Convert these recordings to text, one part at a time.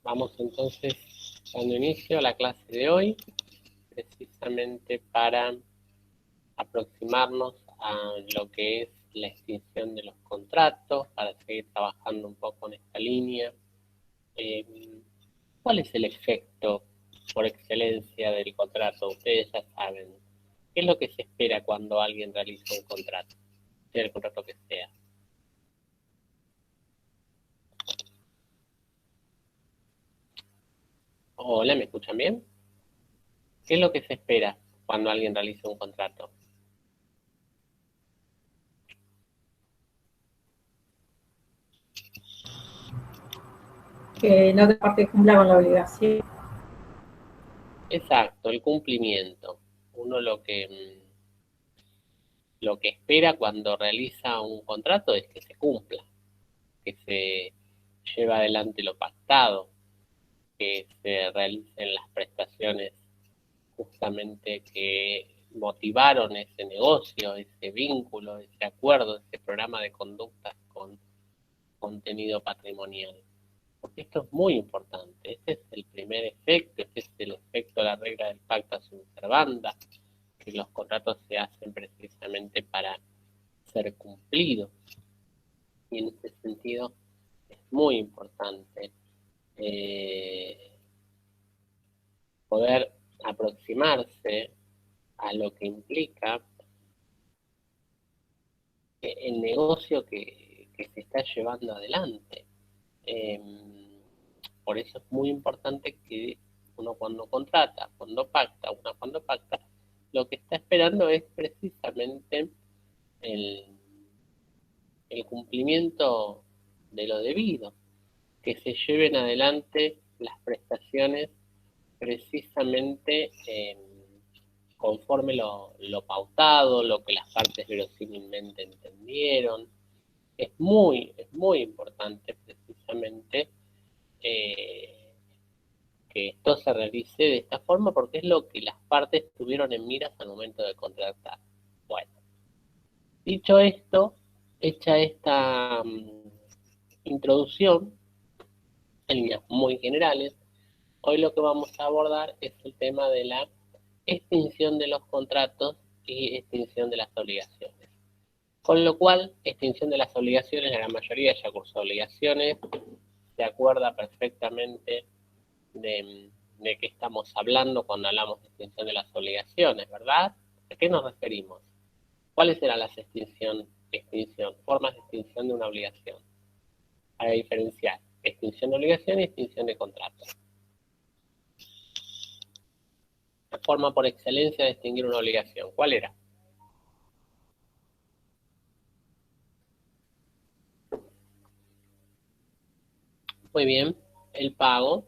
Vamos entonces dando inicio a la clase de hoy, precisamente para aproximarnos a lo que es la extinción de los contratos, para seguir trabajando un poco en esta línea. ¿Cuál es el efecto por excelencia del contrato? Ustedes ya saben. ¿Qué es lo que se espera cuando alguien realiza un contrato? Sea el contrato que sea. Hola, ¿me escuchan bien? ¿Qué es lo que se espera cuando alguien realiza un contrato? Que la otra parte cumpla con la obligación. Exacto, el cumplimiento. Uno lo que espera cuando realiza un contrato es que se cumpla, que se lleve adelante lo pactado, que se realicen las prestaciones justamente que motivaron ese negocio, ese vínculo, ese acuerdo, ese programa de conductas con contenido patrimonial. Porque esto es muy importante. Este es el primer efecto, este es el efecto de la regla del pacta sunt servanda, que los contratos se hacen precisamente para ser cumplidos. Y en ese sentido es muy importante eh, poder aproximarse a lo que implica el negocio que se está llevando adelante. Eh, por eso es muy importante que uno cuando contrata, cuando pacta, lo que está esperando es precisamente el, el cumplimiento de lo debido, que se lleven adelante las prestaciones precisamente conforme lo pautado, lo que las partes verosímilmente entendieron. Es muy importante precisamente eh, que esto se realice de esta forma porque es lo que las partes tuvieron en miras al momento de contratar. Bueno, dicho esto, hecha esta introducción en líneas muy generales, hoy lo que vamos a abordar es el tema de la extinción de los contratos y extinción de las obligaciones. Con lo cual, extinción de las obligaciones, la gran mayoría ya cursó obligaciones, se acuerda perfectamente de qué estamos hablando cuando hablamos de extinción de las obligaciones, ¿verdad? ¿A qué nos referimos? ¿Cuáles eran las formas de extinción de una obligación? Para diferenciar extinción de obligación y extinción de contrato. La forma por excelencia de extinguir una obligación, ¿cuál era? Muy bien, el pago,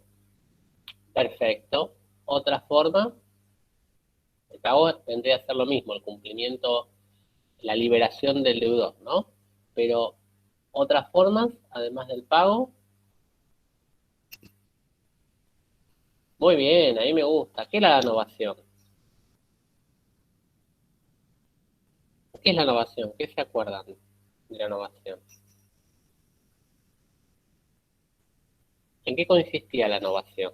perfecto. Otra forma, el pago tendría a ser lo mismo, el cumplimiento, la liberación del deudor, ¿no? Pero otras formas, además del pago, muy bien, ahí me gusta. ¿Qué es la innovación? ¿Qué es la innovación? ¿Qué se acuerdan de la innovación? ¿En qué consistía la innovación?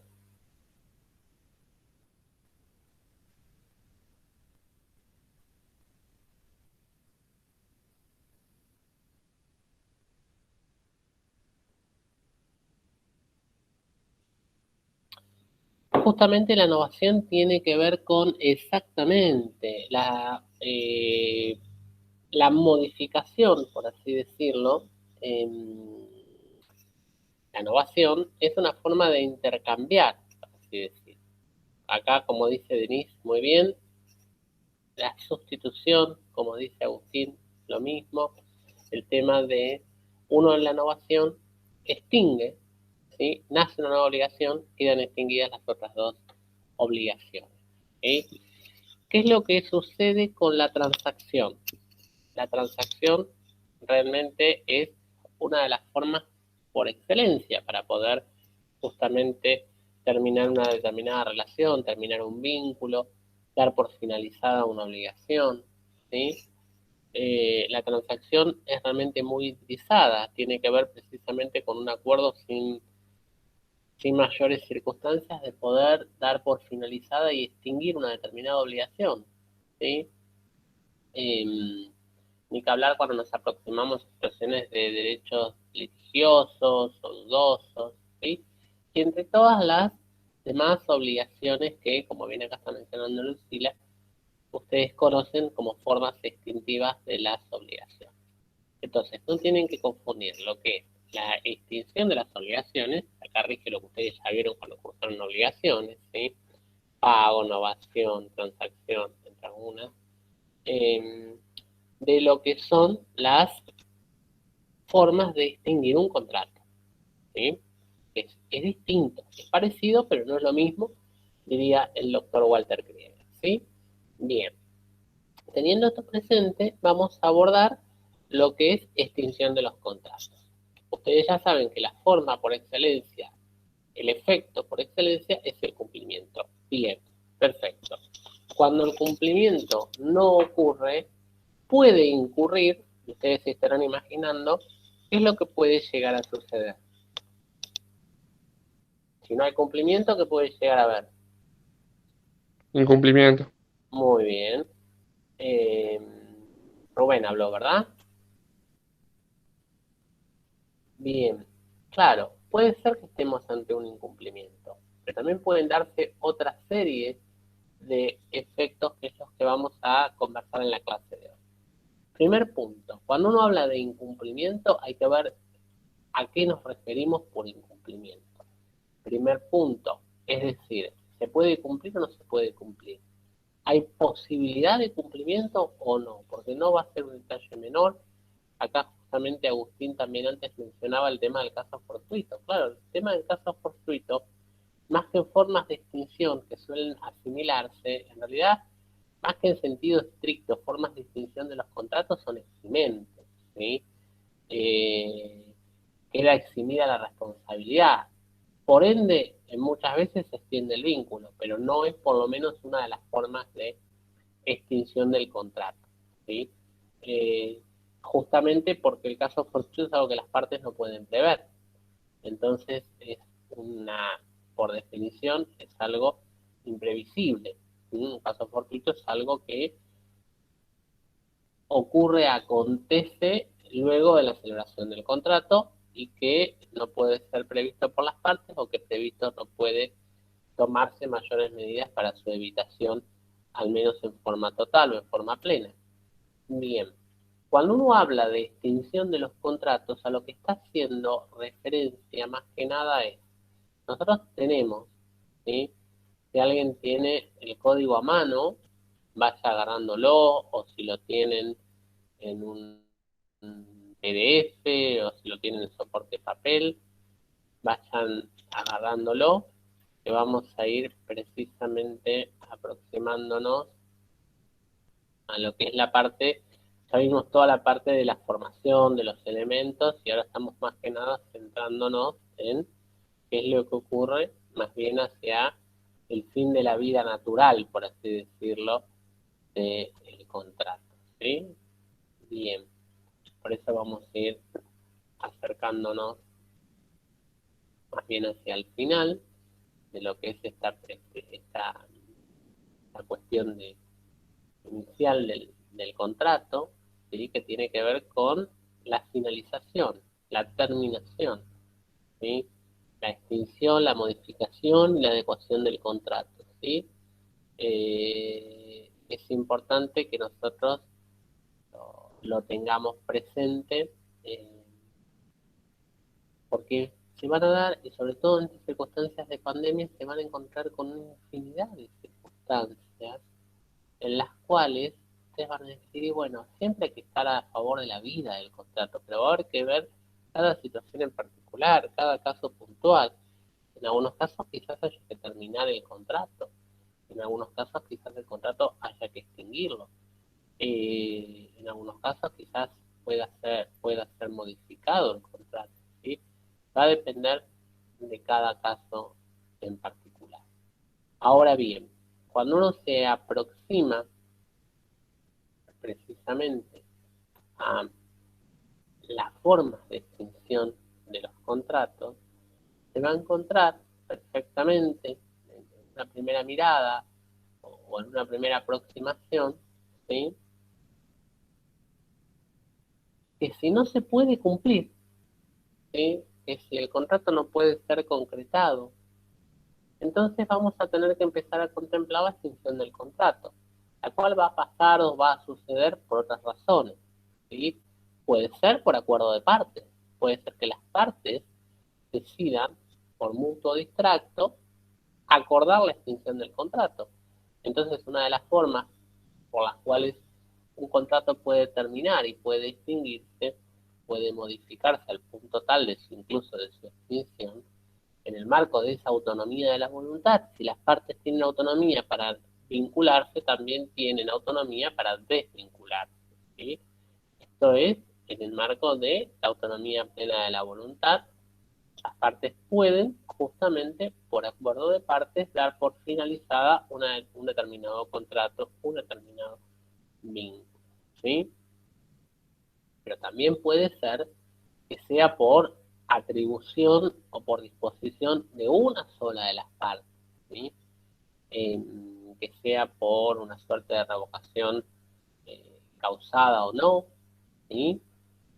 Justamente la innovación tiene que ver con exactamente la modificación, por así decirlo. Eh, la innovación es una forma de intercambiar, por así decir. Acá, como dice Denise muy bien, la sustitución, como dice Agustín, lo mismo, el tema de uno en la innovación extingue, ¿sí? Nace una nueva obligación, quedan extinguidas las otras dos obligaciones. ¿Sí? ¿Qué es lo que sucede con la transacción? La transacción realmente es una de las formas por excelencia para poder justamente terminar una determinada relación, terminar un vínculo, dar por finalizada una obligación, ¿sí? La transacción es realmente muy utilizada, tiene que ver precisamente con un acuerdo sin sin mayores circunstancias de poder dar por finalizada y extinguir una determinada obligación, ¿sí? Ni que hablar cuando nos aproximamos a situaciones de derechos litigiosos o dudosos, ¿sí? Y entre todas las demás obligaciones que, como bien acá está mencionando Lucila, ustedes conocen como formas extintivas de las obligaciones. Entonces, no tienen que confundir lo que es la extinción de las obligaciones, acá rige lo que ustedes ya vieron cuando cursaron obligaciones, ¿sí? Pago, novación, transacción, entre algunas, de lo que son las formas de extinguir un contrato, ¿sí? Es distinto, es parecido, pero no es lo mismo, diría el doctor Walter Krieger, ¿sí? Bien, teniendo esto presente, vamos a abordar lo que es extinción de los contratos. Ustedes ya saben que la forma por excelencia, el efecto por excelencia es el cumplimiento. Bien, perfecto. Cuando el cumplimiento no ocurre, puede incurrir, ustedes se estarán imaginando, qué es lo que puede llegar a suceder. Si no hay cumplimiento, ¿qué puede llegar a haber? Incumplimiento. Muy bien. Eh, Rubén habló, ¿verdad? Bien. Claro, puede ser que estemos ante un incumplimiento, pero también pueden darse otra serie de efectos que es los que vamos a conversar en la clase de hoy. Primer punto, cuando uno habla de incumplimiento hay que ver a qué nos referimos por incumplimiento. Primer punto, es decir, ¿se puede cumplir o no se puede cumplir? ¿Hay posibilidad de cumplimiento o no? Porque no va a ser un detalle menor. Acá justamente Agustín también antes mencionaba el tema del caso fortuito. Claro, el tema del caso fortuito, más que en formas de extinción que suelen asimilarse, en realidad, más que en sentido estricto, formas de extinción de los contratos son eximentes, ¿sí? Queda eximida la responsabilidad. Por ende, muchas veces se extiende el vínculo, pero no es por lo menos una de las formas de extinción del contrato, ¿sí? Eh, Justamente porque el caso fortuito es algo que las partes no pueden prever. Entonces, es una, por definición, es algo imprevisible. Un caso fortuito es algo que ocurre, acontece luego de la celebración del contrato y que no puede ser previsto por las partes o que previsto no puede tomarse mayores medidas para su evitación, al menos en forma total o en forma plena. Bien, cuando uno habla de extinción de los contratos, a lo que está haciendo referencia más que nada es, nosotros tenemos, ¿sí? Si alguien tiene el código a mano, vaya agarrándolo, o si lo tienen en un PDF, o si lo tienen en soporte papel, vayan agarrándolo, que vamos a ir precisamente aproximándonos a lo que es la parte, ya vimos toda la parte de la formación, de los elementos, y ahora estamos más que nada centrándonos en qué es lo que ocurre más bien hacia el fin de la vida natural, por así decirlo, del contrato, ¿sí? Bien, por eso vamos a ir acercándonos más bien hacia el final de lo que es esta cuestión inicial del contrato, ¿sí? Que tiene que ver con la finalización, la terminación, ¿sí? La extinción, la modificación y la adecuación del contrato, ¿sí? Es importante que nosotros lo tengamos presente, eh, porque se van a dar, y sobre todo en estas circunstancias de pandemia, se van a encontrar con una infinidad de circunstancias en las cuales ustedes van a decir, y bueno, siempre hay que estar a favor de la vida del contrato, pero va a haber que ver cada situación en particular, cada caso puntual. En algunos casos quizás haya que terminar el contrato, en algunos casos quizás el contrato haya que extinguirlo, en algunos casos quizás pueda ser modificado el contrato, ¿sí? Va a depender de cada caso en particular. Ahora bien, cuando uno se aproxima precisamente a las formas de extinción de los contratos, se va a encontrar perfectamente en una primera mirada o en una primera aproximación, ¿sí? Que si no se puede cumplir, ¿sí? Que si el contrato no puede ser concretado, entonces vamos a tener que empezar a contemplar la extinción del contrato, la cual va a pasar o va a suceder por otras razones, ¿sí? Puede ser por acuerdo de partes, puede ser que las partes decidan, por mutuo distracto, acordar la extinción del contrato. Entonces, una de las formas por las cuales un contrato puede terminar y puede extinguirse, puede modificarse al punto tal de incluso de su extinción, en el marco de esa autonomía de la voluntad. Si las partes tienen autonomía para vincularse, también tienen autonomía para desvincularse, ¿sí? Esto es en el marco de la autonomía plena de la voluntad. Las partes pueden, justamente por acuerdo de partes, dar por finalizada un determinado contrato, un determinado vínculo, ¿sí? Pero también puede ser que sea por atribución o por disposición de una sola de las partes, ¿sí? Que sea por una suerte de revocación causada o no, ¿sí?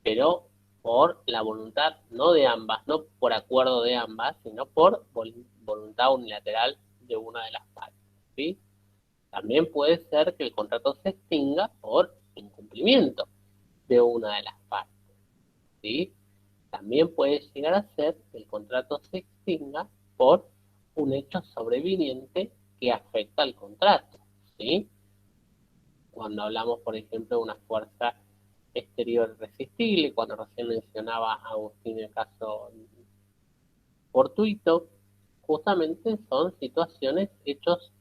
Pero por la voluntad no de ambas, no por acuerdo de ambas, sino por voluntad unilateral de una de las partes, ¿sí? También puede ser que el contrato se extinga por incumplimiento de una de las partes, ¿sí? También puede llegar a ser que el contrato se extinga por un hecho sobreviniente que afecta al contrato, ¿sí? Cuando hablamos, por ejemplo, de una fuerza exterior irresistible, cuando recién mencionaba a Agustín el caso fortuito, justamente son situaciones, hechos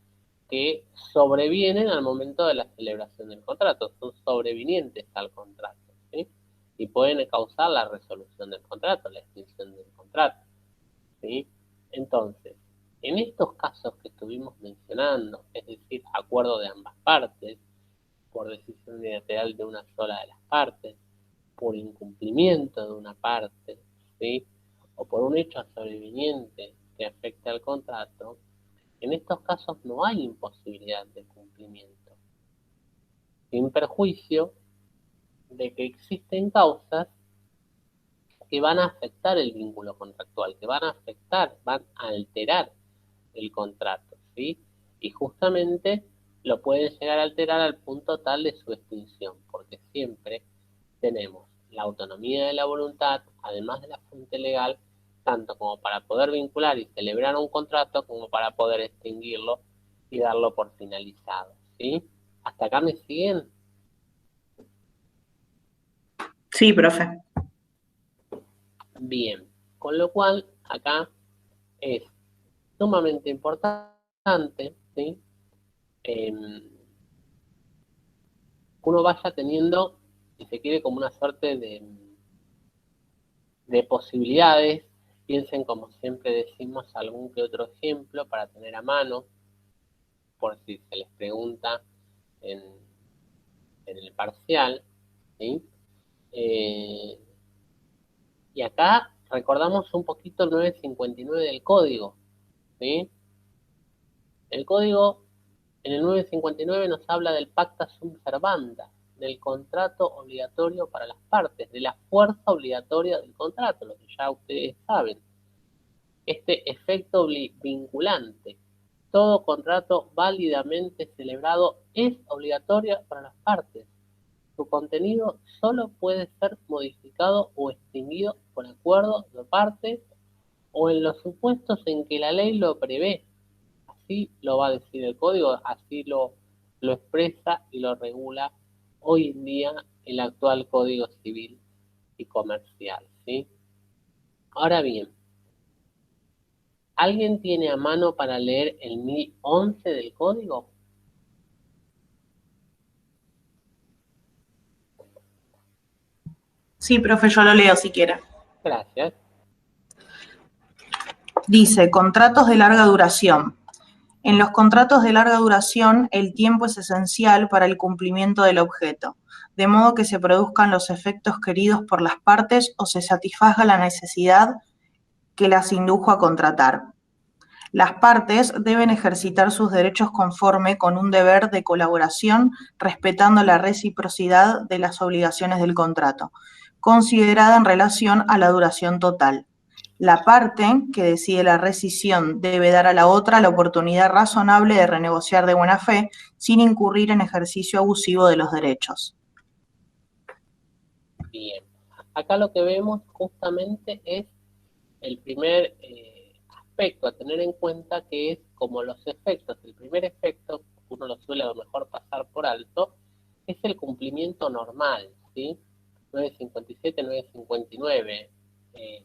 que sobrevienen al momento de la celebración del contrato, son sobrevinientes al contrato, ¿sí? Y pueden causar la resolución del contrato, la extinción del contrato, ¿sí? Entonces, en estos casos que estuvimos mencionando, es decir, acuerdo de ambas partes, por decisión unilateral de una sola de las partes, por incumplimiento de una parte, ¿sí? O por un hecho sobreviniente que afecte al contrato, en estos casos no hay imposibilidad de cumplimiento, sin perjuicio de que existen causas que van a afectar el vínculo contractual, que van a afectar, van a alterar el contrato, ¿sí? Y justamente lo pueden llegar a alterar al punto tal de su extinción, porque siempre tenemos la autonomía de la voluntad, además de la fuente legal, tanto como para poder vincular y celebrar un contrato, como para poder extinguirlo y darlo por finalizado, ¿sí? ¿Hasta acá me siguen? Sí, profe. Bien, con lo cual acá es sumamente importante, ¿sí? Que uno vaya teniendo, si se quiere, como una suerte de posibilidades. Piensen, como siempre decimos, algún que otro ejemplo para tener a mano, por si se les pregunta en, en el parcial, ¿sí? Eh, y acá recordamos un poquito el 959 del código, ¿sí? El código en el 959 nos habla del pacta sunt servanda, del contrato obligatorio para las partes, de la fuerza obligatoria del contrato, lo que ya ustedes saben. Este efecto vinculante. Todo contrato válidamente celebrado es obligatorio para las partes. Su contenido solo puede ser modificado o extinguido por acuerdo de partes o en los supuestos en que la ley lo prevé. Así lo va a decir el código, así lo expresa y lo regula hoy en día el actual Código Civil y Comercial, ¿sí? Ahora bien, ¿alguien tiene a mano para leer el 1011 del código? Sí, profe, yo lo leo si quiere. Gracias. Dice, contratos de larga duración. En los contratos de larga duración, el tiempo es esencial para el cumplimiento del objeto, de modo que se produzcan los efectos queridos por las partes o se satisfaga la necesidad que las indujo a contratar. Las partes deben ejercitar sus derechos conforme con un deber de colaboración, respetando la reciprocidad de las obligaciones del contrato, considerada en relación a la duración total. La parte que decide la rescisión debe dar a la otra la oportunidad razonable de renegociar de buena fe sin incurrir en ejercicio abusivo de los derechos. Bien, acá lo que vemos justamente es el primer aspecto a tener en cuenta, que es como los efectos. El primer efecto, uno lo suele a lo mejor pasar por alto, es el cumplimiento normal, ¿sí? 957, 959,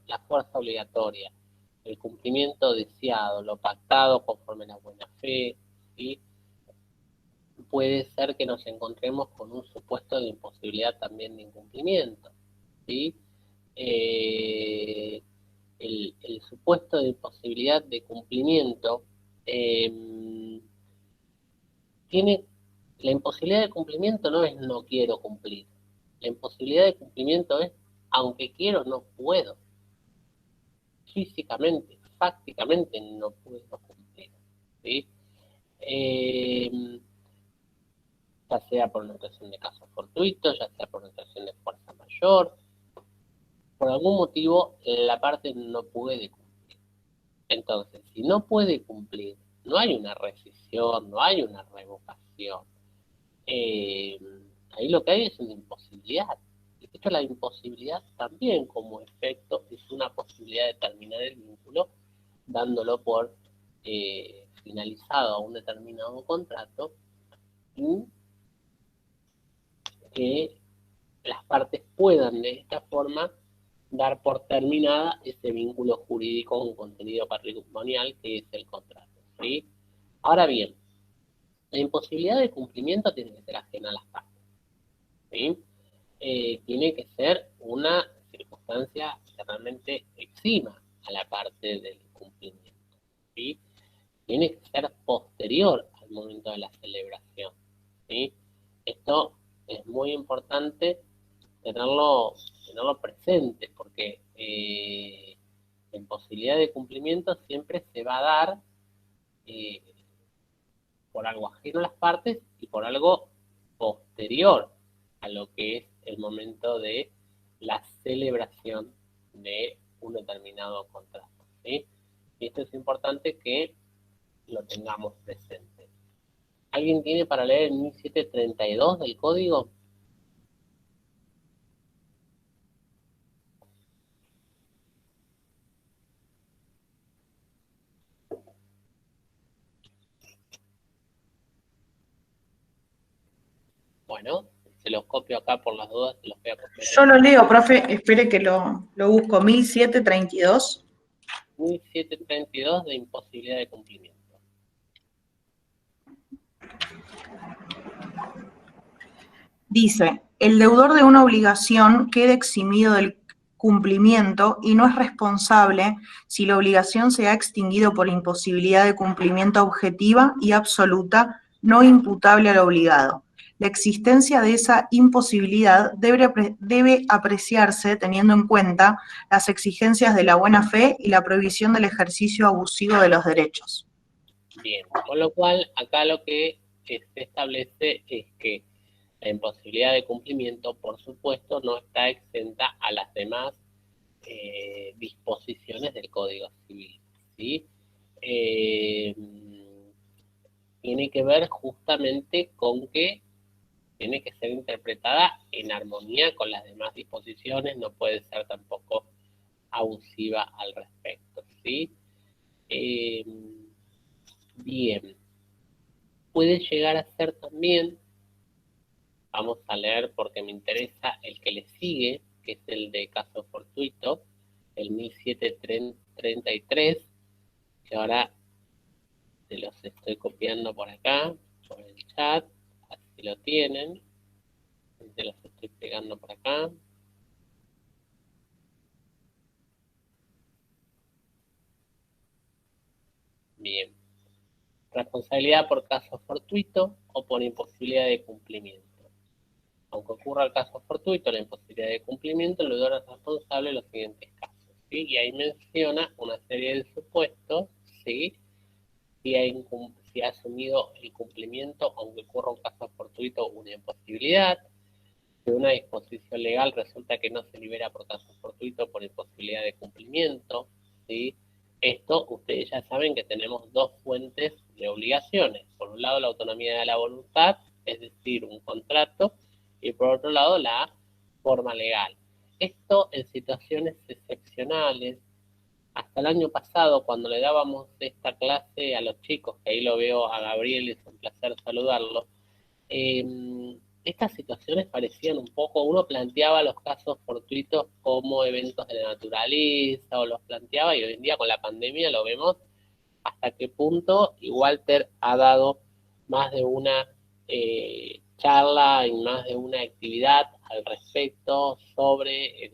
la fuerza obligatoria, el cumplimiento deseado, lo pactado conforme a la buena fe, ¿sí? Puede ser que nos encontremos con un supuesto de imposibilidad también de incumplimiento, ¿sí? El supuesto de imposibilidad de cumplimiento tiene, la imposibilidad de cumplimiento no es no quiero cumplir, la imposibilidad de cumplimiento es aunque quiero no puedo, físicamente, fácticamente no puedo cumplir, ¿sí? Ya sea por una situación de caso fortuito, ya sea por una situación de fuerza mayor, por algún motivo la parte no puede cumplir. Entonces, si no puede cumplir, no hay una rescisión, no hay una revocación. Ahí lo que hay es una imposibilidad. De hecho, la imposibilidad también como efecto es una posibilidad de terminar el vínculo, dándolo por finalizado a un determinado contrato, y que las partes puedan de esta forma dar por terminada ese vínculo jurídico con contenido patrimonial que es el contrato, ¿sí? Ahora bien, la imposibilidad de cumplimiento tiene que ser ajena a las partes, ¿sí? Tiene que ser una circunstancia que realmente exima a la parte del cumplimiento, ¿sí? Tiene que ser posterior al momento de la celebración, ¿sí? Esto es muy importante tenerlo presente, porque la imposibilidad de cumplimiento siempre se va a dar eh, por algo ajeno a las partes y por algo posterior a lo que es el momento de la celebración de un determinado contrato, ¿sí? Y esto es importante que lo tengamos presente. ¿Alguien tiene para leer el 1732 del código? Bueno, se los copio acá por las dudas, se los voy a copiar. Yo lo leo, profe, espere que lo busco. 1732. 1732 de imposibilidad de cumplimiento. Dice, el deudor de una obligación queda eximido del cumplimiento y no es responsable si la obligación se ha extinguido por imposibilidad de cumplimiento objetiva y absoluta, no imputable al obligado. La existencia de esa imposibilidad debe apreciarse teniendo en cuenta las exigencias de la buena fe y la prohibición del ejercicio abusivo de los derechos. Bien, con lo cual acá lo que se establece es que la imposibilidad de cumplimiento, por supuesto, no está exenta a las demás disposiciones del Código Civil, ¿sí? Tiene que ver justamente con que tiene que ser interpretada en armonía con las demás disposiciones, no puede ser tampoco abusiva al respecto, ¿sí? Bien, puede llegar a ser también, vamos a leer porque me interesa el que le sigue, que es el de caso fortuito, el 1733, que ahora se los estoy copiando por acá, por el chat, así lo tienen, se los estoy pegando por acá. Bien. Responsabilidad por caso fortuito o por imposibilidad de cumplimiento. Aunque ocurra el caso fortuito, la imposibilidad de cumplimiento, el deudor es responsable en los siguientes casos, ¿sí? Y ahí menciona una serie de supuestos, ¿sí? si ha asumido el cumplimiento, aunque ocurra un caso fortuito, una imposibilidad. Si una disposición legal resulta que no se libera por caso fortuito por imposibilidad de cumplimiento, ¿sí? Esto, ustedes ya saben que tenemos dos fuentes de obligaciones. Por un lado, la autonomía de la voluntad, es decir, un contrato, y por otro lado, la forma legal. Esto en situaciones excepcionales. Hasta el año pasado, cuando le dábamos esta clase a los chicos, que ahí lo veo a Gabriel, es un placer saludarlo, estas situaciones parecían un poco, uno planteaba los casos fortuitos como eventos de la naturaleza, o los planteaba, y hoy en día con la pandemia lo vemos hasta qué punto, y Walter ha dado más de una charla y más de una actividad al respecto sobre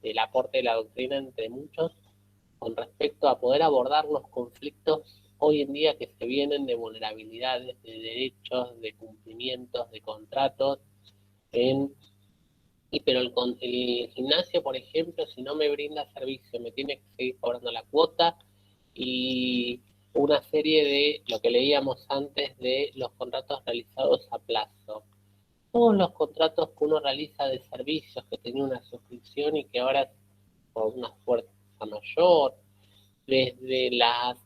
el aporte de la doctrina entre muchos con respecto a poder abordar los conflictos hoy en día que se vienen de vulnerabilidades, de derechos, de cumplimientos, de contratos. Pero el gimnasio, por ejemplo, si no me brinda servicio, me tiene que seguir cobrando la cuota, y una serie de lo que leíamos antes de los contratos realizados a plazo. Todos los contratos que uno realiza de servicios, que tenía una suscripción y que ahora por una fuerza mayor, desde las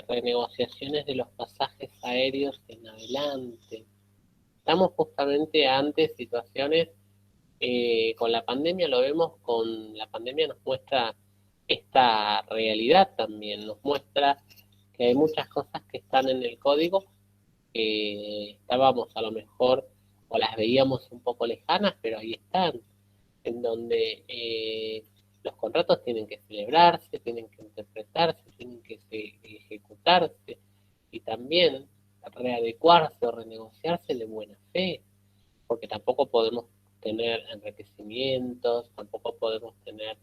renegociaciones de los pasajes aéreos en adelante. Estamos justamente ante situaciones, con la pandemia lo vemos, con la pandemia nos muestra esta realidad también, nos muestra que hay muchas cosas que están en el código que estábamos a lo mejor o las veíamos un poco lejanas, pero ahí están, en donde los contratos tienen que celebrarse, tienen que interpretarse, tienen que ejecutarse, y también readecuarse o renegociarse de buena fe, porque tampoco podemos tener enriquecimientos, tampoco podemos tener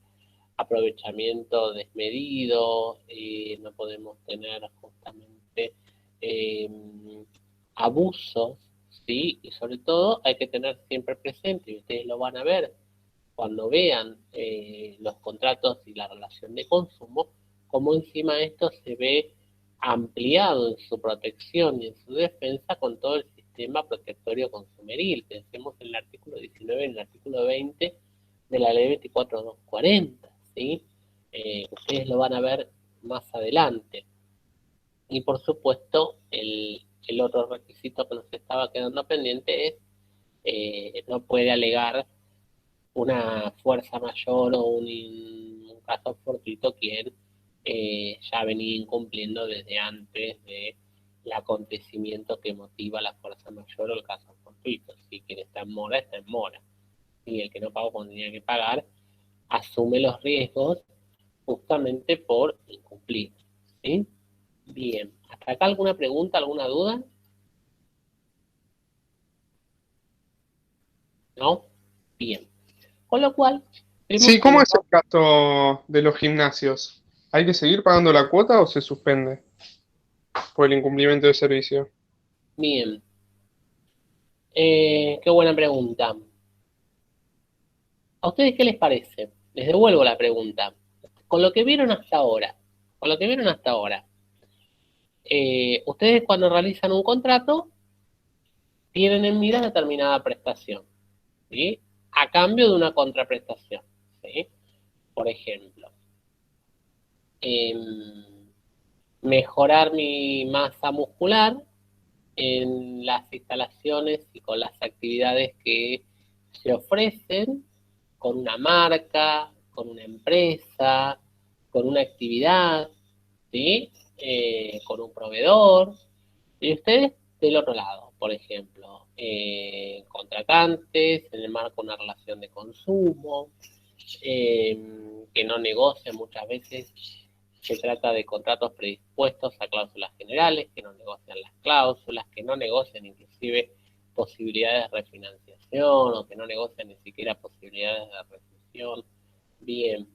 aprovechamiento desmedido, no podemos tener justamente abusos, ¿sí? Y sobre todo hay que tener siempre presente, y ustedes lo van a ver cuando vean los contratos y la relación de consumo, como encima esto se ve ampliado en su protección y en su defensa con todo el sistema protectorio consumeril. Pensemos en el artículo 19 y en el artículo 20 de la ley 24240, ¿sí? Ustedes lo van a ver más adelante. Y por supuesto, el otro requisito que nos estaba quedando pendiente es, no puede alegar una fuerza mayor o un caso fortuito quien ya venía incumpliendo desde antes del acontecimiento que motiva la fuerza mayor o el caso fortuito. Si quien está en mora, está en mora. Y el que no pagó cuando tenía que pagar, asume los riesgos justamente por incumplir, ¿sí? Bien, ¿hasta acá alguna pregunta, alguna duda? ¿No? Bien. Con lo cual, Sí, ¿cómo es el caso de los gimnasios? ¿Hay que seguir pagando la cuota o se suspende por el incumplimiento de servicio? Bien. Qué buena pregunta. ¿A ustedes qué les parece? Les devuelvo la pregunta. Con lo que vieron hasta ahora, ustedes cuando realizan un contrato tienen en mira determinada prestación, ¿sí? A cambio de una contraprestación, ¿sí? Por ejemplo, mejorar mi masa muscular en las instalaciones y con las actividades que se ofrecen con una marca, con una empresa, con una actividad, ¿sí? Con un proveedor. Y ustedes del otro lado, por ejemplo, contratantes en el marco de una relación de consumo, que no negocian muchas veces. Se trata de contratos predispuestos a cláusulas generales, que no negocian las cláusulas, que no negocian inclusive posibilidades de refinanciación, o que no negocian ni siquiera posibilidades de rescisión. Bien.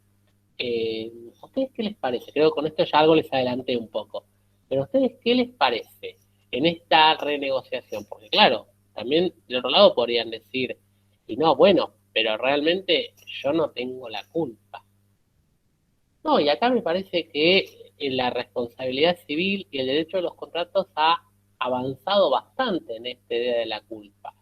¿A ustedes qué les parece? Creo que con esto ya algo les adelanté un poco. Pero ¿a ustedes qué les parece en esta renegociación? Porque claro, también del otro lado podrían decir, y no, bueno, pero realmente yo no tengo la culpa. No, y acá me parece que la responsabilidad civil y el derecho de los contratos ha avanzado bastante en esta idea de la culpa.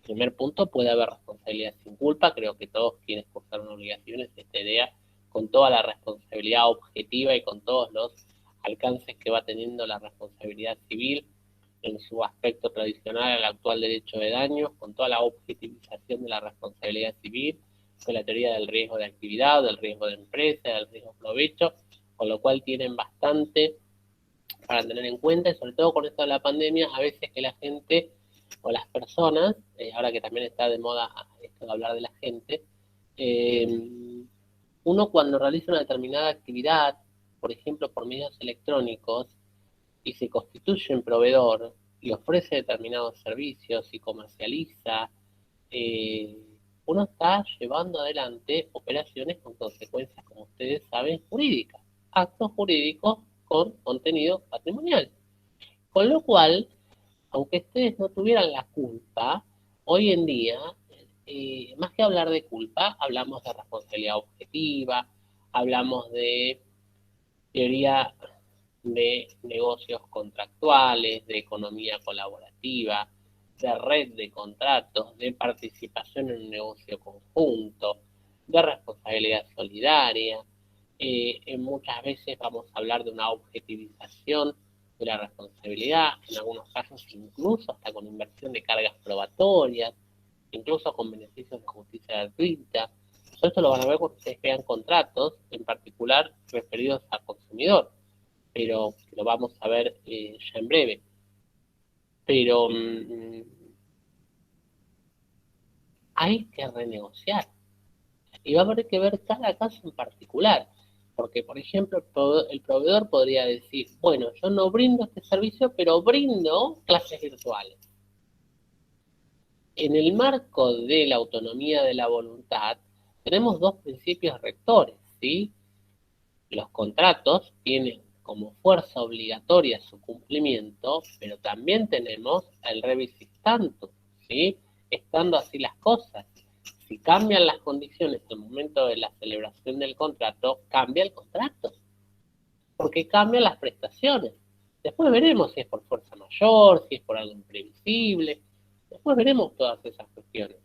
Primer punto, puede haber responsabilidad sin culpa. Creo que todos quienes cursaron obligaciones, esta idea, con toda la responsabilidad objetiva y con todos los alcances que va teniendo la responsabilidad civil en su aspecto tradicional al actual derecho de daños, con toda la objetivización de la responsabilidad civil, con la teoría del riesgo de actividad, del riesgo de empresa, del riesgo de provecho, con lo cual tienen bastante para tener en cuenta, y sobre todo con esto de la pandemia, a veces que la gente o las personas, ahora que también está de moda esto de hablar de la gente, uno cuando realiza una determinada actividad, por ejemplo por medios electrónicos, y se constituye en proveedor y ofrece determinados servicios y comercializa, uno está llevando adelante operaciones con consecuencias, como ustedes saben, jurídicas, actos jurídicos con contenido patrimonial. Con lo cual, aunque ustedes no tuvieran la culpa, hoy en día, más que hablar de culpa, hablamos de responsabilidad objetiva, hablamos de teoría de negocios contractuales, de economía colaborativa, de red de contratos, de participación en un negocio conjunto, de responsabilidad solidaria. Muchas veces vamos a hablar de una objetivización de la responsabilidad, en algunos casos incluso hasta con inversión de cargas probatorias, incluso con beneficios de justicia gratuita. Todo esto lo van a ver cuando ustedes vean contratos, en particular referidos al consumidor, pero lo vamos a ver ya en breve. Pero hay que renegociar y va a haber que ver cada caso en particular, porque por ejemplo el proveedor podría decir, bueno, yo no brindo este servicio, pero brindo clases virtuales. En el marco de la autonomía de la voluntad tenemos dos principios rectores, ¿sí? Los contratos tienen como fuerza obligatoria su cumplimiento, pero también tenemos el rebus sic tantum, ¿sí? Estando así las cosas, si cambian las condiciones en el momento de la celebración del contrato, cambia el contrato, porque cambian las prestaciones. Después veremos si es por fuerza mayor, si es por algo imprevisible, después veremos todas esas cuestiones.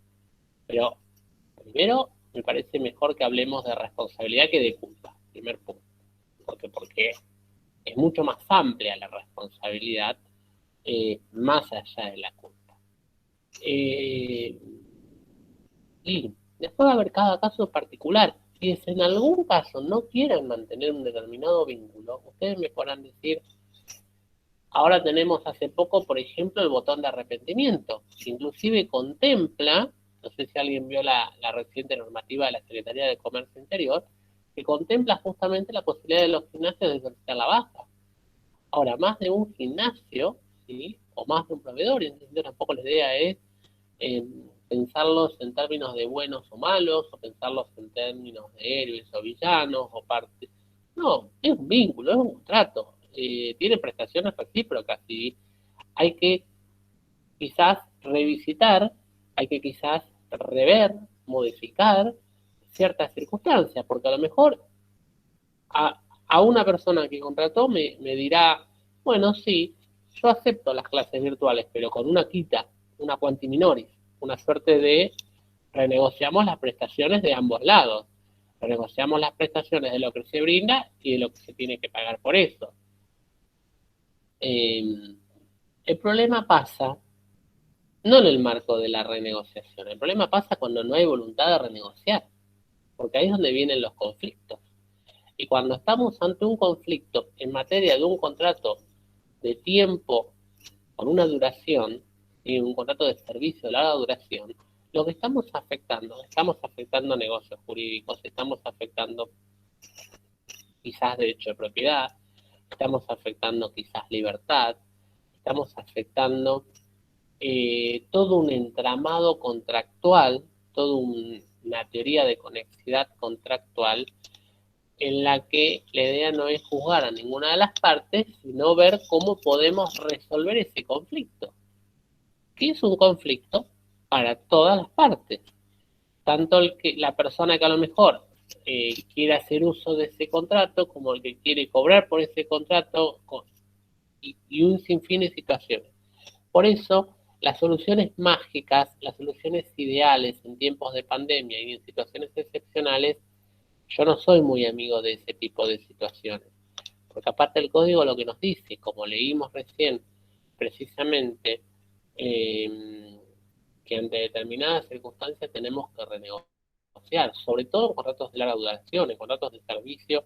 Pero primero me parece mejor que hablemos de responsabilidad que de culpa, primer punto. Porque es mucho más amplia la responsabilidad, más allá de la culpa. Y después va a haber cada caso particular. Si en algún caso no quieren mantener un determinado vínculo, ustedes me podrán decir, ahora tenemos hace poco, por ejemplo, el botón de arrepentimiento, que inclusive contempla, no sé si alguien vio la reciente normativa de la Secretaría de Comercio Interior, que contempla justamente la posibilidad de los gimnasios de solicitar la baja. Ahora, más de un gimnasio, ¿sí? O más de un proveedor, y entonces tampoco la idea es pensarlos en términos de buenos o malos, o pensarlos en términos de héroes o villanos, o partes. No, es un vínculo, es un contrato. Tiene prestaciones recíprocas y hay que quizás revisitar, hay que quizás rever, modificar ciertas circunstancias, porque a lo mejor a una persona que contrató me dirá, bueno, sí, yo acepto las clases virtuales, pero con una quita, una quanti minoris, una suerte de renegociamos las prestaciones de ambos lados, renegociamos las prestaciones de lo que se brinda y de lo que se tiene que pagar por eso. El problema pasa no en el marco de la renegociación, el problema pasa cuando no hay voluntad de renegociar, porque ahí es donde vienen los conflictos. Y cuando estamos ante un conflicto en materia de un contrato de tiempo con una duración y un contrato de servicio de larga duración, lo que estamos afectando negocios jurídicos, estamos afectando quizás derecho de propiedad, estamos afectando quizás libertad, estamos afectando todo un entramado contractual, toda una teoría de conexidad contractual en la que la idea no es juzgar a ninguna de las partes, sino ver cómo podemos resolver ese conflicto. Que es un conflicto para todas las partes. Tanto la persona que a lo mejor quiere hacer uso de ese contrato, como el que quiere cobrar por ese contrato, y un sinfín de situaciones. Por eso, las soluciones mágicas, las soluciones ideales en tiempos de pandemia y en situaciones excepcionales, yo no soy muy amigo de ese tipo de situaciones. Porque aparte el código lo que nos dice, como leímos recién, precisamente, que ante determinadas circunstancias tenemos que renegociar, sobre todo en contratos de larga duración, en contratos de servicio,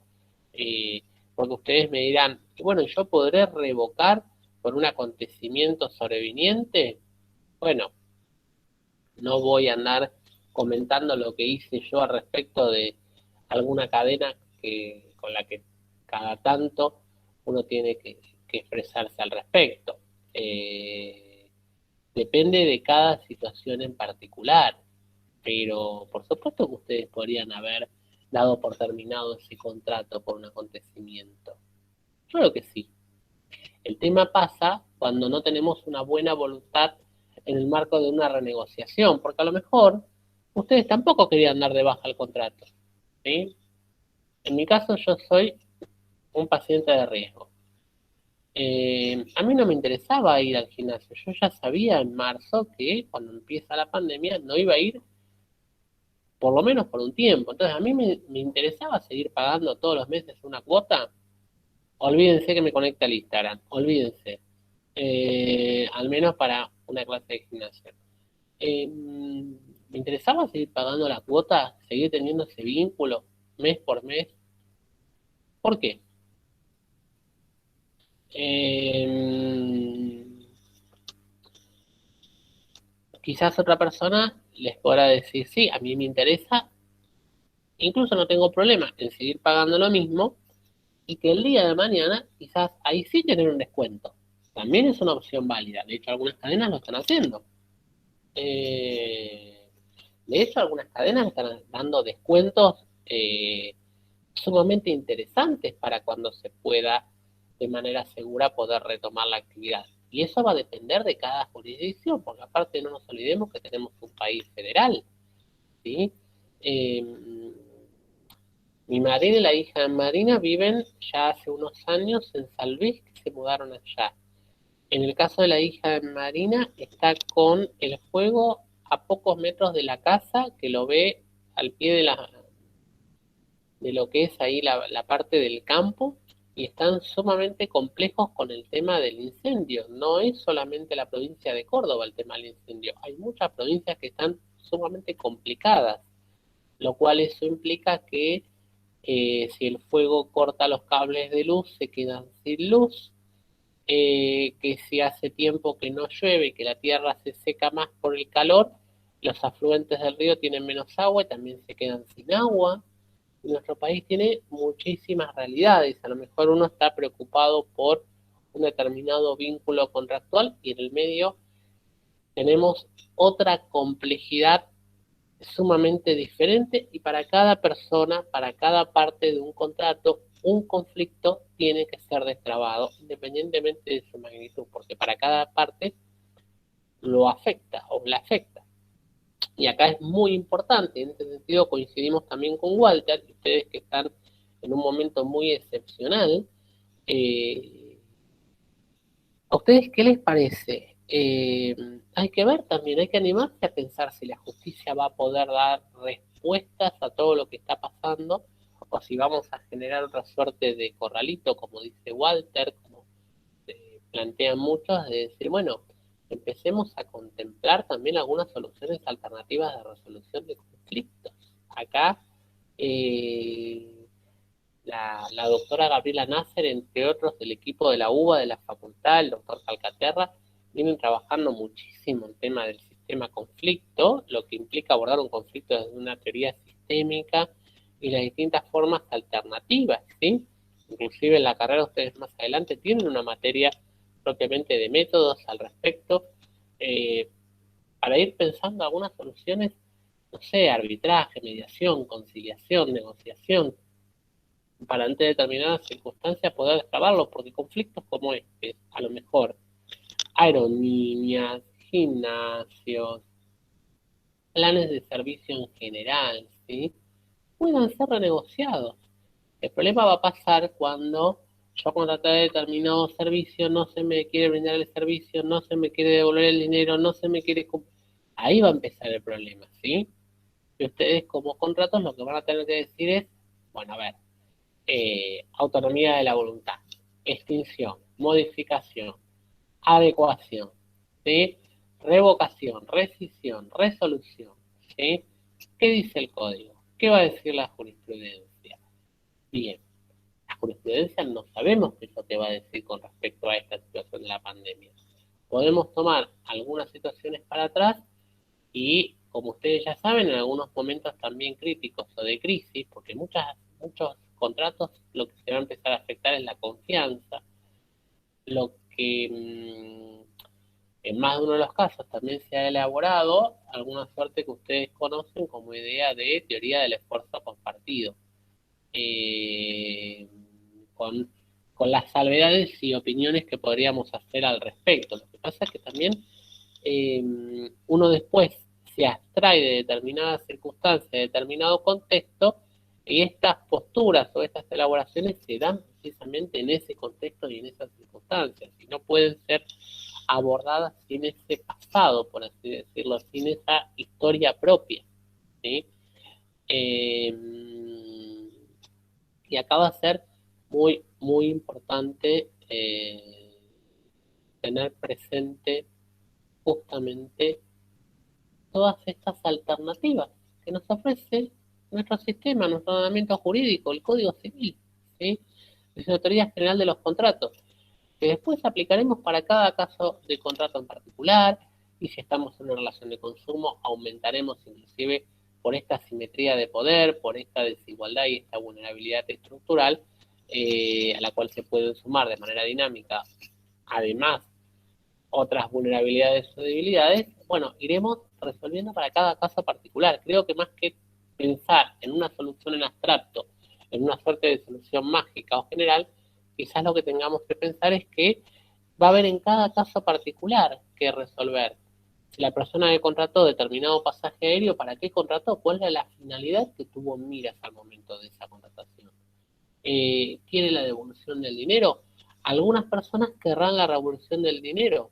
porque ustedes me dirán, bueno, ¿yo podré revocar por un acontecimiento sobreviniente? Bueno, no voy a andar comentando lo que hice yo al respecto de alguna cadena con la que cada tanto uno tiene que expresarse al respecto. Depende de cada situación en particular, pero por supuesto que ustedes podrían haber dado por terminado ese contrato por un acontecimiento. Yo creo que sí. El tema pasa cuando no tenemos una buena voluntad en el marco de una renegociación, porque a lo mejor ustedes tampoco querían dar de baja el contrato, ¿sí? En mi caso yo soy un paciente de riesgo. A mí no me interesaba ir al gimnasio, yo ya sabía en marzo que cuando empieza la pandemia no iba a ir por lo menos por un tiempo, entonces a mí me interesaba seguir pagando todos los meses una cuota. Olvídense que me conecte al Instagram, olvídense. Al menos para una clase de gimnasia. Me interesaba seguir pagando la cuota, seguir teniendo ese vínculo mes por mes. ¿Por qué? Eh, Quizás otra persona les podrá decir, sí, a mí me interesa, incluso no tengo problema en seguir pagando lo mismo y que el día de mañana quizás ahí sí tener un descuento. También es una opción válida. De hecho, algunas cadenas lo están haciendo. Eh, de hecho, algunas cadenas están dando descuentos sumamente interesantes para cuando se pueda de manera segura poder retomar la actividad. Y eso va a depender de cada jurisdicción, porque aparte no nos olvidemos que tenemos un país federal, ¿sí? Eh, Mi marido y la hija de Marina viven ya hace unos años en San Luis, que se mudaron allá. En el caso de la hija de Marina, está con el juego a pocos metros de la casa, que lo ve al pie de lo que es ahí la parte del campo, y están sumamente complejos con el tema del incendio. No es solamente la provincia de Córdoba el tema del incendio, hay muchas provincias que están sumamente complicadas, lo cual eso implica que si el fuego corta los cables de luz, se quedan sin luz, que si hace tiempo que no llueve, que la tierra se seca más por el calor, los afluentes del río tienen menos agua y también se quedan sin agua. Nuestro país tiene muchísimas realidades. A lo mejor uno está preocupado por un determinado vínculo contractual y en el medio tenemos otra complejidad sumamente diferente y para cada persona, para cada parte de un contrato, un conflicto tiene que ser destrabado independientemente de su magnitud, porque para cada parte lo afecta o la afecta. Y acá es muy importante, en este sentido coincidimos también con Walter, y ustedes que están en un momento muy excepcional. ¿A ustedes qué les parece? Hay que ver también, hay que animarse a pensar si la justicia va a poder dar respuestas a todo lo que está pasando, o si vamos a generar otra suerte de corralito, como dice Walter, como plantean muchos, de decir, bueno, empecemos a contemplar también algunas soluciones alternativas de resolución de conflictos. Acá la doctora Gabriela Nasser, entre otros del equipo de la UBA, de la facultad, el doctor Calcaterra, vienen trabajando muchísimo el tema del sistema conflicto, lo que implica abordar un conflicto desde una teoría sistémica y las distintas formas alternativas, ¿sí? Inclusive en la carrera ustedes más adelante tienen una materia propiamente de métodos al respecto, para ir pensando algunas soluciones, no sé, arbitraje, mediación, conciliación, negociación, para ante determinadas circunstancias poder destrabarlo, porque conflictos como este, a lo mejor aerolíneas, gimnasios, planes de servicio en general, ¿sí? puedan ser renegociados. El problema va a pasar cuando yo contraté determinado servicio, no se me quiere brindar el servicio, no se me quiere devolver el dinero, no se me quiere... Ahí va a empezar el problema, ¿sí? Y ustedes como contratos lo que van a tener que decir es, bueno, a ver, autonomía de la voluntad, extinción, modificación, adecuación, ¿sí? Revocación, rescisión, resolución, ¿sí? ¿Qué dice el código? ¿Qué va a decir la jurisprudencia? Bien, la jurisprudencia no sabemos qué es lo que va a decir con respecto a esta situación de la pandemia. Podemos tomar algunas situaciones para atrás y, como ustedes ya saben, en algunos momentos también críticos o de crisis, porque muchos contratos lo que se va a empezar a afectar es la confianza, lo que en más de uno de los casos también se ha elaborado alguna suerte que ustedes conocen como idea de teoría del esfuerzo compartido, eh, con, con las salvedades y opiniones que podríamos hacer al respecto. Lo que pasa es que también uno después se abstrae de determinadas circunstancias, de determinado contexto, y estas posturas o estas elaboraciones se dan precisamente en ese contexto y en esas circunstancias, y no pueden ser abordadas sin ese pasado, por así decirlo, sin esa historia propia, ¿sí? Y acá va a ser muy, muy importante tener presente justamente todas estas alternativas que nos ofrece nuestro sistema, nuestro ordenamiento jurídico, el Código Civil, ¿sí? Es la Teoría General de los Contratos, que después aplicaremos para cada caso de contrato en particular, y si estamos en una relación de consumo, aumentaremos inclusive por esta asimetría de poder, por esta desigualdad y esta vulnerabilidad estructural, a la cual se pueden sumar de manera dinámica, además, otras vulnerabilidades o debilidades. Bueno, iremos resolviendo para cada caso particular. Creo que más que pensar en una solución en abstracto, en una suerte de solución mágica o general, quizás lo que tengamos que pensar es que va a haber en cada caso particular que resolver. Si la persona que contrató determinado pasaje aéreo, ¿para qué contrató? ¿Cuál era la finalidad que tuvo en miras al momento de esa contratación? ¿Quiere la devolución del dinero? Algunas personas querrán la devolución del dinero.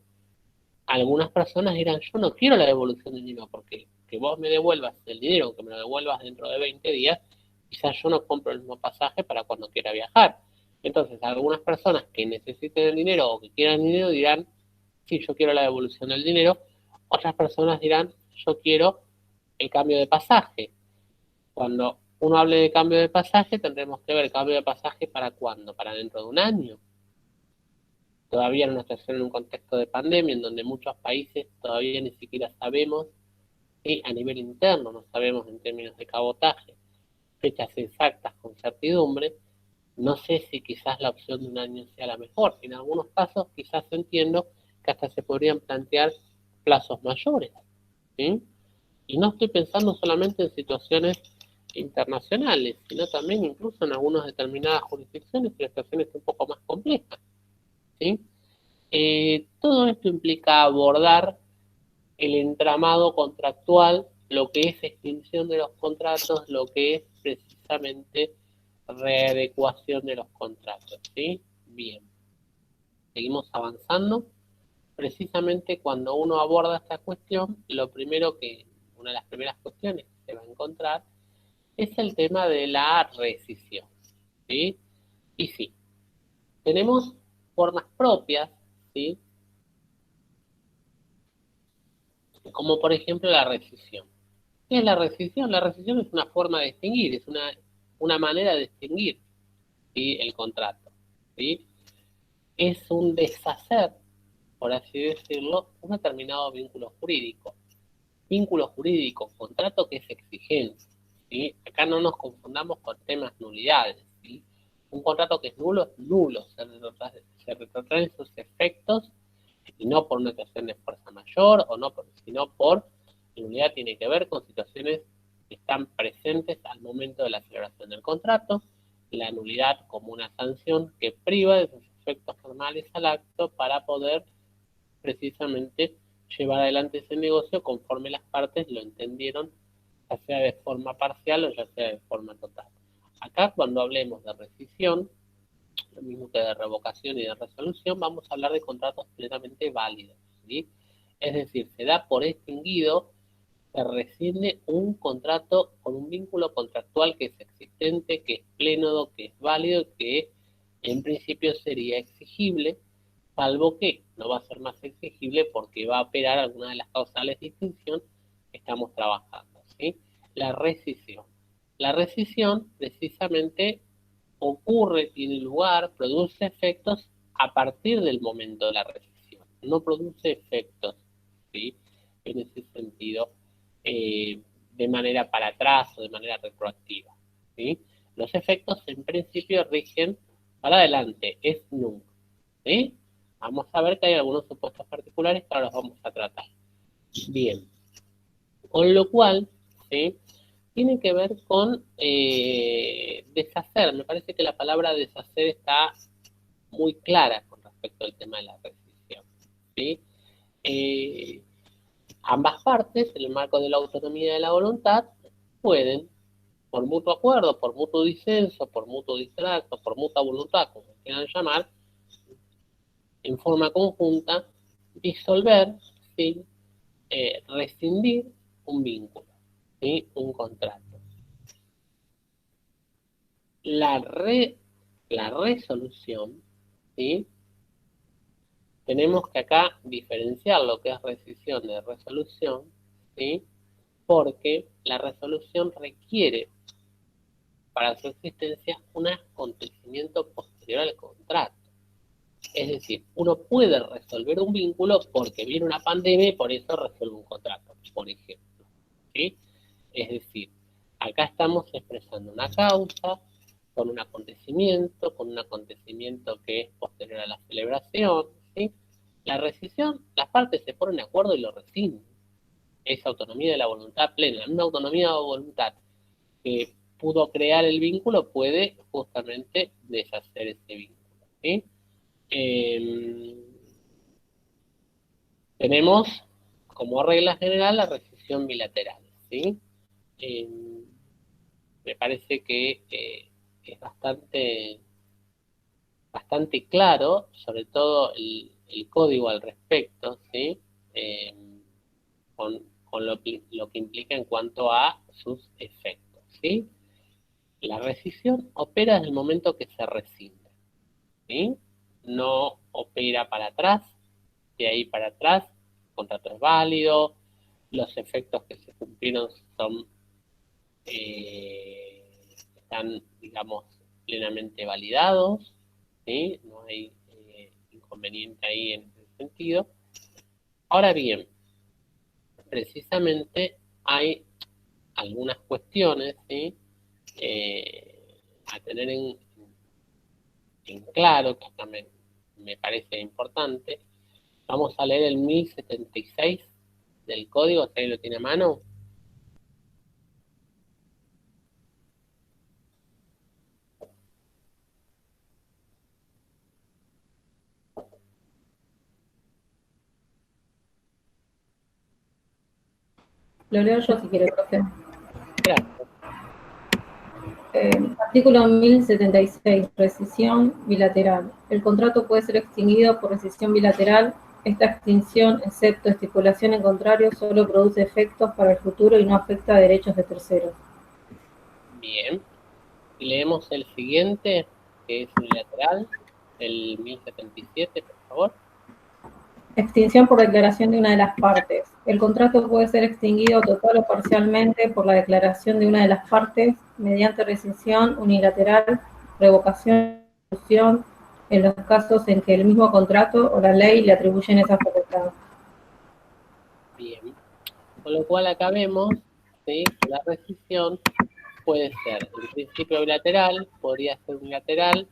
Algunas personas dirán, yo no quiero la devolución del dinero, porque que vos me devuelvas el dinero, que me lo devuelvas dentro de 20 días, quizás yo no compro el mismo pasaje para cuando quiera viajar. Entonces, algunas personas que necesiten el dinero o que quieran el dinero dirán, sí, yo quiero la devolución del dinero. Otras personas dirán, yo quiero el cambio de pasaje. Cuando uno hable de cambio de pasaje, tendremos que ver cambio de pasaje para cuándo, para dentro de un año. Todavía en una situación, en un contexto de pandemia, en donde muchos países todavía ni siquiera sabemos, y a nivel interno no sabemos en términos de cabotaje, fechas exactas con certidumbre. No sé si quizás la opción de un año sea la mejor. En algunos casos quizás entiendo que hasta se podrían plantear plazos mayores, ¿sí? Y no estoy pensando solamente en situaciones internacionales, sino también incluso en algunas determinadas jurisdicciones y situaciones un poco más complejas, ¿sí? Todo esto implica abordar el entramado contractual, lo que es extinción de los contratos, lo que es precisamente readecuación de los contratos, ¿sí? Bien, seguimos avanzando. Precisamente cuando uno aborda esta cuestión, una de las primeras cuestiones que se va a encontrar es el tema de la rescisión, ¿sí? Y sí, tenemos formas propias, ¿sí? Como por ejemplo la rescisión. ¿Qué es la rescisión? La rescisión es una forma de extinguir, es una manera de extinguir, ¿sí?, el contrato, ¿sí? Es un deshacer, por así decirlo, un determinado vínculo jurídico. Vínculo jurídico, contrato que es exigencia, ¿sí? Acá no nos confundamos con temas nulidades, ¿sí? Un contrato que es nulo, se retrotraen sus efectos, y no por una situación de fuerza mayor, sino por nulidad. Tiene que ver con situaciones que están presentes al momento de la celebración del contrato, la nulidad como una sanción que priva de sus efectos formales al acto para poder precisamente llevar adelante ese negocio conforme las partes lo entendieron ya sea de forma parcial o ya sea de forma total. Acá, cuando hablemos de rescisión, lo mismo que de revocación y de resolución, vamos a hablar de contratos plenamente válidos, ¿sí? Es decir, se da por extinguido, se rescinde un contrato con un vínculo contractual que es existente, que es pleno, que es válido, que en principio sería exigible, salvo que no va a ser más exigible porque va a operar alguna de las causales de extinción que estamos trabajando, ¿sí? La rescisión. La rescisión precisamente ocurre, tiene lugar, produce efectos a partir del momento de la rescisión. No produce efectos, ¿sí? En ese sentido, de manera para atrás o de manera retroactiva, ¿sí? Los efectos en principio rigen para adelante, es nunca, ¿sí? Vamos a ver que hay algunos supuestos particulares que ahora los vamos a tratar. Bien. Con lo cual, ¿sí? Tiene que ver con deshacer. Me parece que la palabra deshacer está muy clara con respecto al tema de la rescisión, ¿sí? Ambas partes, en el marco de la autonomía de la voluntad, pueden, por mutuo acuerdo, por mutuo disenso, por mutuo distracto, por mutua voluntad, como quieran llamar, en forma conjunta, disolver, ¿sí? Rescindir un vínculo, ¿sí? Un contrato. La resolución, ¿sí? Tenemos que acá diferenciar lo que es rescisión de resolución, ¿sí? Porque la resolución requiere para su existencia un acontecimiento posterior al contrato. Es decir, uno puede resolver un vínculo porque viene una pandemia y por eso resuelve un contrato, por ejemplo, ¿sí? Es decir, acá estamos expresando una causa con un acontecimiento que es posterior a la celebración, ¿sí? La rescisión, las partes se ponen de acuerdo y lo rescinden. Es autonomía de la voluntad plena. Una autonomía de voluntad que pudo crear el vínculo puede justamente deshacer ese vínculo, ¿sí? Tenemos como regla general la rescisión bilateral, ¿sí? Me parece que es bastante claro, sobre todo el código al respecto, ¿sí? Con lo que implica en cuanto a sus efectos, ¿sí? La rescisión opera desde el momento que se rescinde, ¿sí? No opera para atrás, de ahí para atrás, el contrato es válido, los efectos que se cumplieron están, digamos, plenamente validados, ¿sí? No hay inconveniente ahí en ese sentido. Ahora bien, precisamente hay algunas cuestiones, ¿sí? A tener en claro, que también me parece importante. Vamos a leer el 1076 del código, si ahí lo tiene a mano. Lo leo yo si quiere, profe. Gracias. Artículo 1076, rescisión bilateral. El contrato puede ser extinguido por rescisión bilateral. Esta extinción, excepto estipulación en contrario, solo produce efectos para el futuro y no afecta a derechos de terceros. Bien. Leemos el siguiente, que es unilateral, el 1077, por favor. Extinción por declaración de una de las partes. El contrato puede ser extinguido total o parcialmente por la declaración de una de las partes mediante rescisión unilateral, revocación, resolución, en los casos en que el mismo contrato o la ley le atribuyen esas facultades. Bien. Con lo cual acá vemos, ¿sí? La rescisión puede ser en principio bilateral, podría ser unilateral,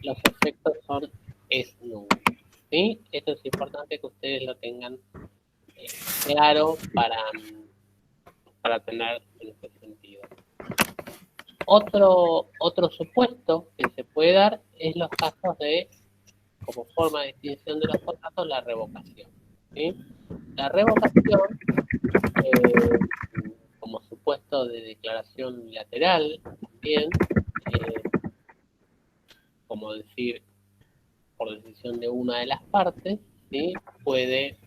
los efectos son es nulo, ¿sí? Esto es importante que ustedes lo tengan claro para tener en ese sentido. Otro supuesto que se puede dar es los casos de, como forma de extinción de los contratos, la revocación, ¿sí? La revocación, como su supuesto de declaración unilateral también, como decir, por decisión de una de las partes, ¿sí? Puede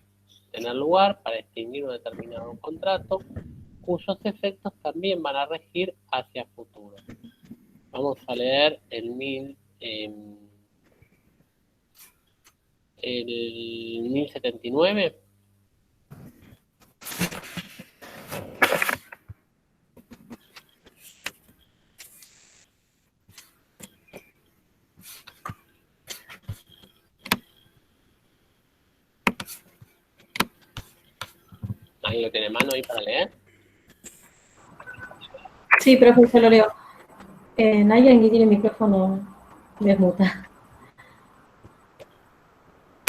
tener lugar para extinguir un determinado contrato, cuyos efectos también van a regir hacia futuro. Vamos a leer el 1079. ¿Alguien lo tiene mano ahí para leer? Sí, profe, yo lo leo. Alguien que tiene el micrófono desmuta.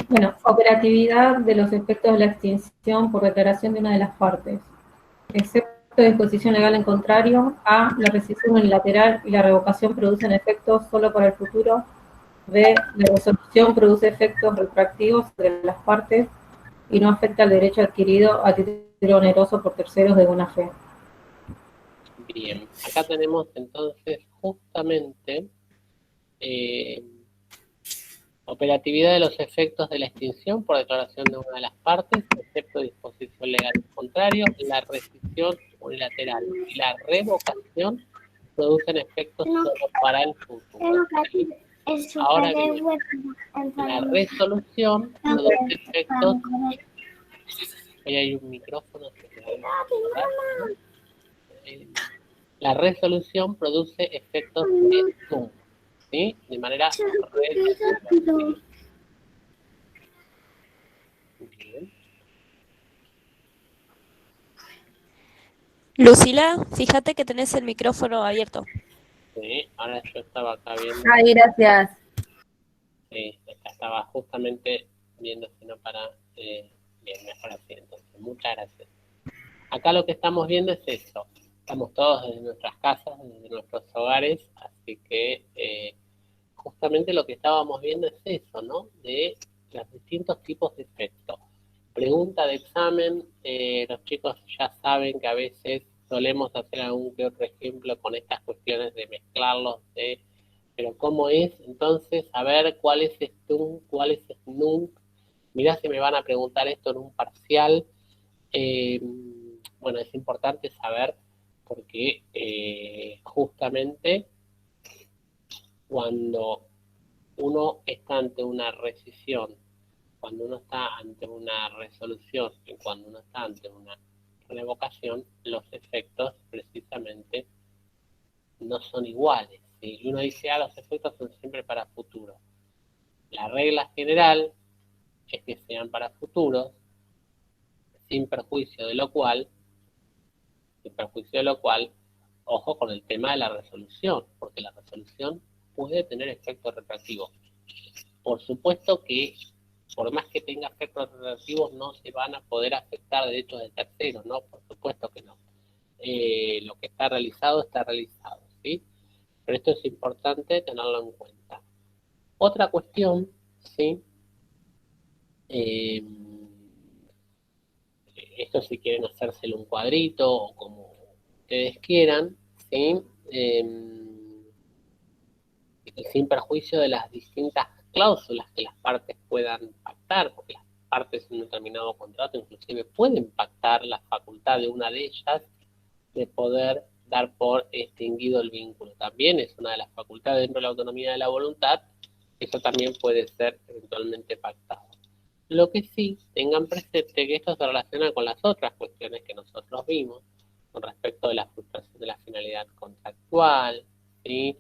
Bueno, operatividad de los efectos de la extinción por declaración de una de las partes. Excepto disposición legal en contrario, A, la rescisión unilateral y la revocación producen efectos solo para el futuro. B, la resolución produce efectos retroactivos de las partes y no afecta al derecho adquirido a título oneroso por terceros de buena fe. Bien, acá tenemos entonces justamente operatividad de los efectos de la extinción por declaración de una de las partes, excepto disposición legal en contrario, la rescisión unilateral y la revocación producen efectos solo para el futuro. Ahora bien, la resolución produce efectos. Ahí hay un micrófono. La resolución produce efectos de zoom, ¿sí? De manera retroactiva. Bien. Lucila, fíjate que tenés el micrófono abierto. Sí, ahora yo estaba acá viendo. Ay, gracias. Sí, estaba justamente viendo si no para. Bien, mejor así entonces. Muchas gracias. Acá lo que estamos viendo es eso. Estamos todos desde nuestras casas, desde nuestros hogares, así que justamente lo que estábamos viendo es eso, ¿no? De los distintos tipos de efectos. Pregunta de examen, los chicos ya saben que a veces solemos hacer algún que otro ejemplo con estas cuestiones de mezclarlos, pero ¿cómo es? Entonces, a ver cuál es STUN, cuál es SNUNC. Mirá si me van a preguntar esto en un parcial. Bueno, es importante saber porque justamente cuando uno está ante una rescisión, cuando uno está ante una resolución y cuando uno está ante una revocación, los efectos precisamente no son iguales, ¿sí? Y uno dice, los efectos son siempre para futuro. La regla general es que sean para futuros, sin perjuicio de lo cual, ojo con el tema de la resolución, porque la resolución puede tener efectos retroactivos. Por supuesto que por más que tenga efectos retroactivos no se van a poder afectar derechos de terceros, ¿no? Por supuesto que no. Lo que está realizado, ¿sí? Pero esto es importante tenerlo en cuenta. Otra cuestión, ¿sí? Esto si quieren hacérselo un cuadrito o como ustedes quieran, ¿sí? Sin perjuicio de las distintas cláusulas que las partes puedan pactar, porque las partes en un determinado contrato inclusive pueden pactar la facultad de una de ellas de poder dar por extinguido el vínculo. También es una de las facultades dentro de la autonomía de la voluntad, eso también puede ser eventualmente pactado. Lo que sí, tengan presente que esto se relaciona con las otras cuestiones que nosotros vimos, con respecto de la frustración de la finalidad contractual, ¿sí?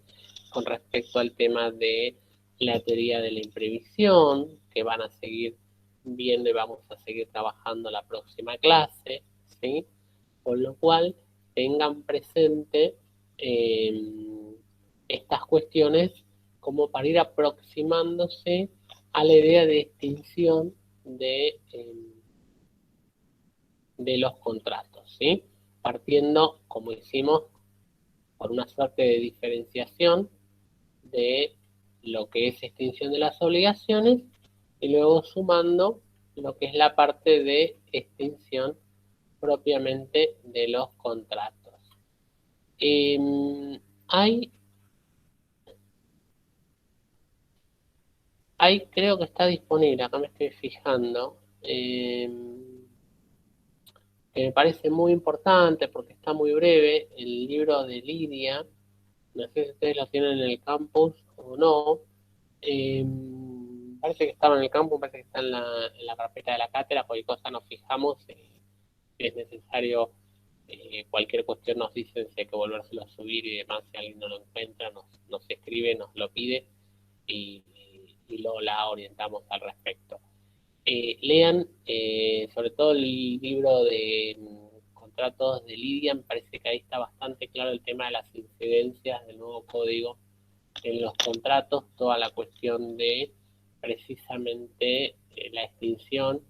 Con respecto al tema de la teoría de la imprevisión, que van a seguir viendo y vamos a seguir trabajando la próxima clase, ¿sí? Con lo cual, tengan presente estas cuestiones como para ir aproximándose a la idea de extinción de los contratos, ¿sí? Partiendo, como hicimos, por una suerte de diferenciación de lo que es extinción de las obligaciones y luego sumando lo que es la parte de extinción propiamente de los contratos, Creo que está disponible, acá me estoy fijando, que me parece muy importante porque está muy breve, el libro de Lidia. No sé si ustedes lo tienen en el campus o no. Parece que estaba en el campus, parece que está en la carpeta de la cátedra. Cualquier cosa nos fijamos. Si es necesario, cualquier cuestión nos dicen si hay que volvérselo a subir y demás. Si alguien no lo encuentra, nos escribe, nos lo pide y luego la orientamos al respecto. Lean sobre todo el libro de contratos de Lidia. Me parece que ahí está bastante claro el tema de las incidencias del nuevo código en los contratos, toda la cuestión de precisamente la extinción,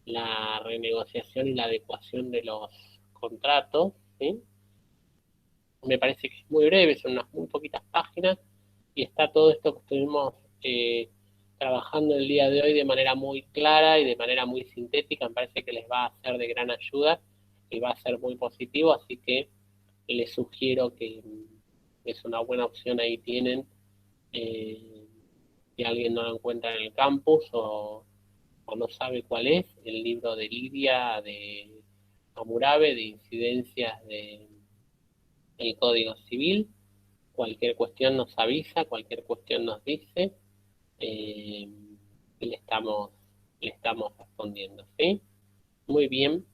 la renegociación y la adecuación de los contratos, ¿sí? Me parece que es muy breve, son unas muy poquitas páginas y está todo esto que estuvimos trabajando el día de hoy de manera muy clara y de manera muy sintética. Me parece que les va a ser de gran ayuda y va a ser muy positivo, así que les sugiero que es una buena opción. Ahí tienen, si alguien no lo encuentra en el campus o no sabe cuál es, el libro de Lidia de Hammurabi, de incidencias del Código Civil. Cualquier cuestión nos avisa, cualquier cuestión nos dice, y le estamos respondiendo, ¿sí? Muy bien.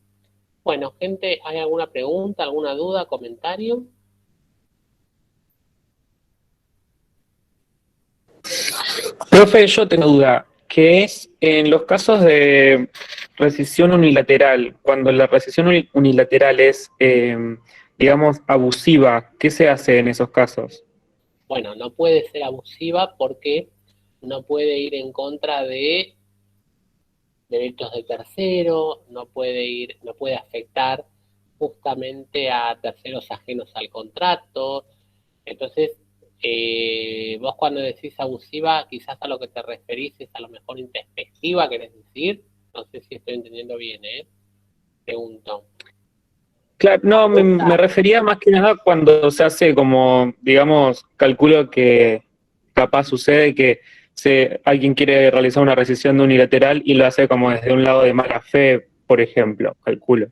Bueno, gente, ¿hay alguna pregunta, alguna duda, comentario? Profe, yo tengo duda, que es en los casos de rescisión unilateral, cuando la rescisión unilateral es, digamos, abusiva, ¿qué se hace en esos casos? Bueno, no puede ser abusiva porque no puede ir en contra de derechos de tercero, no puede afectar justamente a terceros ajenos al contrato. Entonces, vos cuando decís abusiva, quizás a lo que te referís es a lo mejor intempestiva, querés decir. No sé si estoy entendiendo bien, pregunto. Claro, no, me refería más que nada cuando se hace como, digamos, calculo que capaz sucede que alguien quiere realizar una rescisión de unilateral y lo hace como desde un lado de mala fe, por ejemplo, calculo.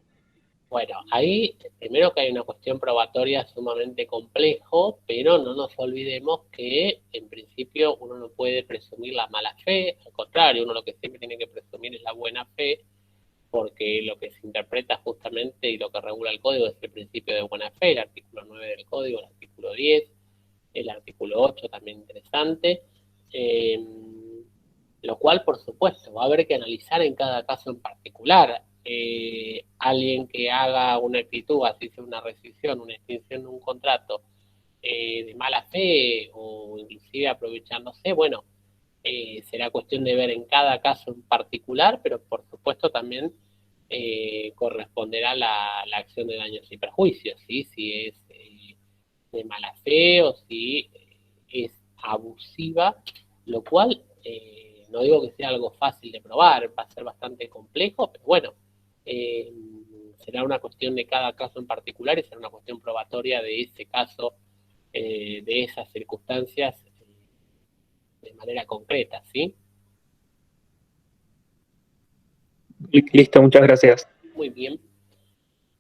Bueno, ahí primero que hay una cuestión probatoria sumamente complejo, pero no nos olvidemos que en principio uno no puede presumir la mala fe, al contrario, uno lo que siempre tiene que presumir es la buena fe, porque lo que se interpreta justamente y lo que regula el código es el principio de buena fe, el artículo 9 del código, el artículo 10, el artículo 8 también interesante, lo cual por supuesto va a haber que analizar en cada caso en particular. Alguien que haga una actitud, así sea una rescisión, una extinción de un contrato de mala fe o inclusive aprovechándose, bueno, será cuestión de ver en cada caso en particular, pero por supuesto también corresponderá la acción de daños y perjuicios, ¿sí? Si es de mala fe o si es abusiva, lo cual no digo que sea algo fácil de probar, va a ser bastante complejo, pero bueno, será una cuestión de cada caso en particular y será una cuestión probatoria de ese caso, de esas circunstancias de manera concreta, ¿sí? Listo, muchas gracias. Muy bien.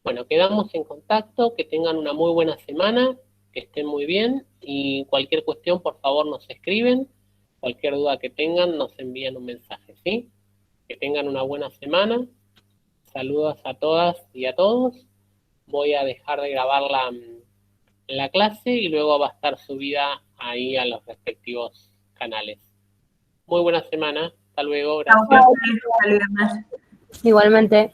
Bueno, quedamos en contacto, que tengan una muy buena semana, que estén muy bien y cualquier cuestión, por favor, nos escriben. Cualquier duda que tengan, nos envían un mensaje, ¿sí? Que tengan una buena semana. Saludos a todas y a todos. Voy a dejar de grabar la clase y luego va a estar subida ahí a los respectivos canales. Muy buena semana. Hasta luego. Gracias. Igualmente. Igualmente.